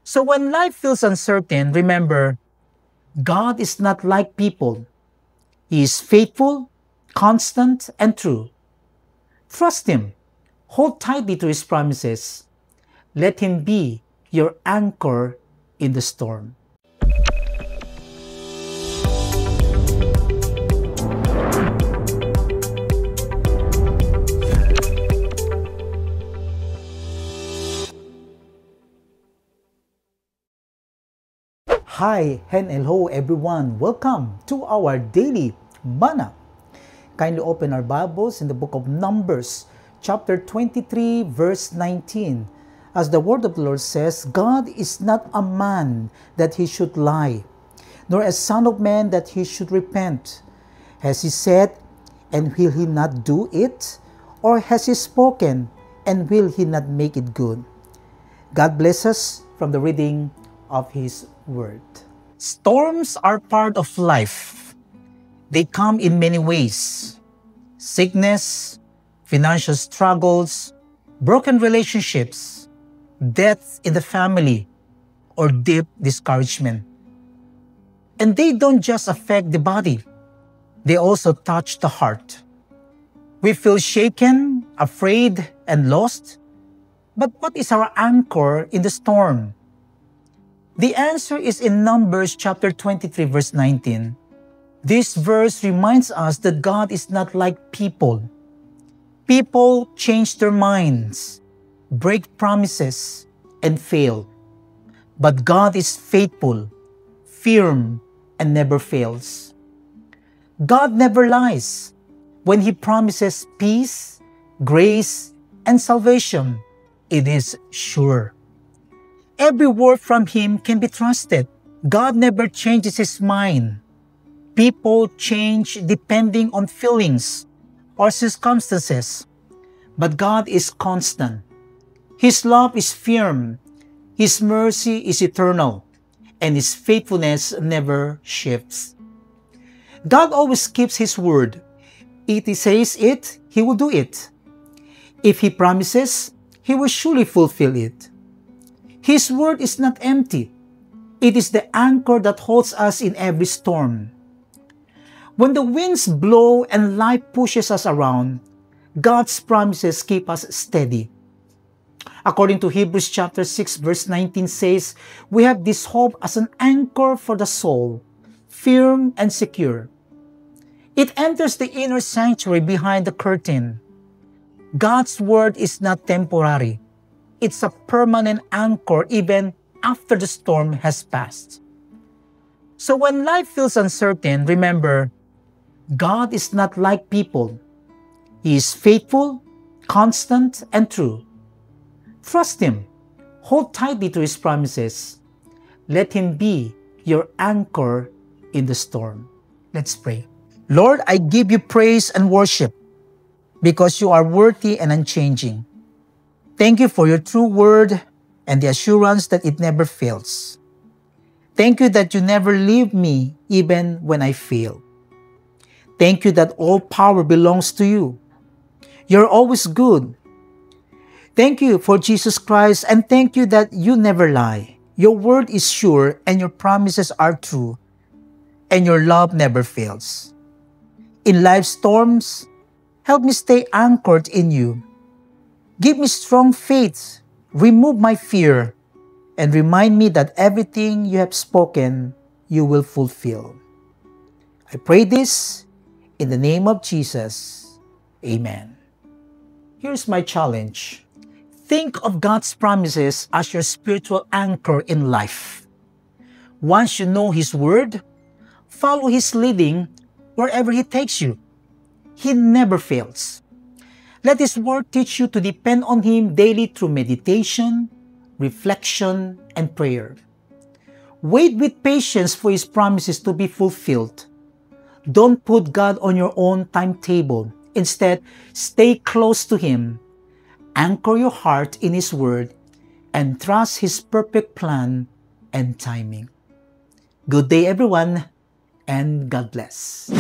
So when life feels uncertain, remember, God is not like people. He is faithful, constant, and true. Trust Him. Hold tightly to His promises. Let Him be your anchor in the storm. Hi and hello everyone. Welcome to our daily manna. Kindly open our Bibles in the book of Numbers, chapter 23, verse 19. As the word of the Lord says, God is not a man that He should lie, nor a son of man that He should repent. Has He said, and will He not do it? Or has He spoken, and will He not make it good? God bless us from the reading of His Word. Storms are part of life. They come in many ways. Sickness, financial struggles, broken relationships, death in the family, or deep discouragement. And they don't just affect the body, they also touch the heart. We feel shaken, afraid, and lost. But what is our anchor in the storm? The answer is in Numbers chapter 23, verse 19. This verse reminds us that God is not like people. People change their minds, break promises, and fail. But God is faithful, firm, and never fails. God never lies. When He promises peace, grace, and salvation, it is sure. Every word from Him can be trusted. God never changes His mind. People change depending on feelings or circumstances, but God is constant. His love is firm, His mercy is eternal, and His faithfulness never shifts. God always keeps His word. If He says it, He will do it. If He promises, He will surely fulfill it. His word is not empty. It is the anchor that holds us in every storm. When the winds blow and life pushes us around, God's promises keep us steady. According to Hebrews chapter 6 verse 19 says, we have this hope as an anchor for the soul, firm and secure. It enters the inner sanctuary behind the curtain. God's word is not temporary. It's a permanent anchor even after the storm has passed. So when life feels uncertain, remember, God is not like people. He is faithful, constant, and true. Trust Him. Hold tightly to His promises. Let Him be your anchor in the storm. Let's pray. Lord, I give You praise and worship because You are worthy and unchanging. Thank You for Your true word and the assurance that it never fails. Thank You that You never leave me even when I fail. Thank You that all power belongs to You. You're always good. Thank You for Jesus Christ, and thank You that You never lie. Your word is sure and Your promises are true, and Your love never fails. In life's storms, help me stay anchored in You. Give me strong faith, remove my fear, and remind me that everything You have spoken, You will fulfill. I pray this in the name of Jesus. Amen. Here's my challenge. Think of God's promises as your spiritual anchor in life. Once you know His word, follow His leading wherever He takes you. He never fails. Let His word teach you to depend on Him daily through meditation, reflection, and prayer. Wait with patience for His promises to be fulfilled. Don't put God on your own timetable. Instead, stay close to Him. Anchor your heart in His word and trust His perfect plan and timing. Good day, everyone, and God bless.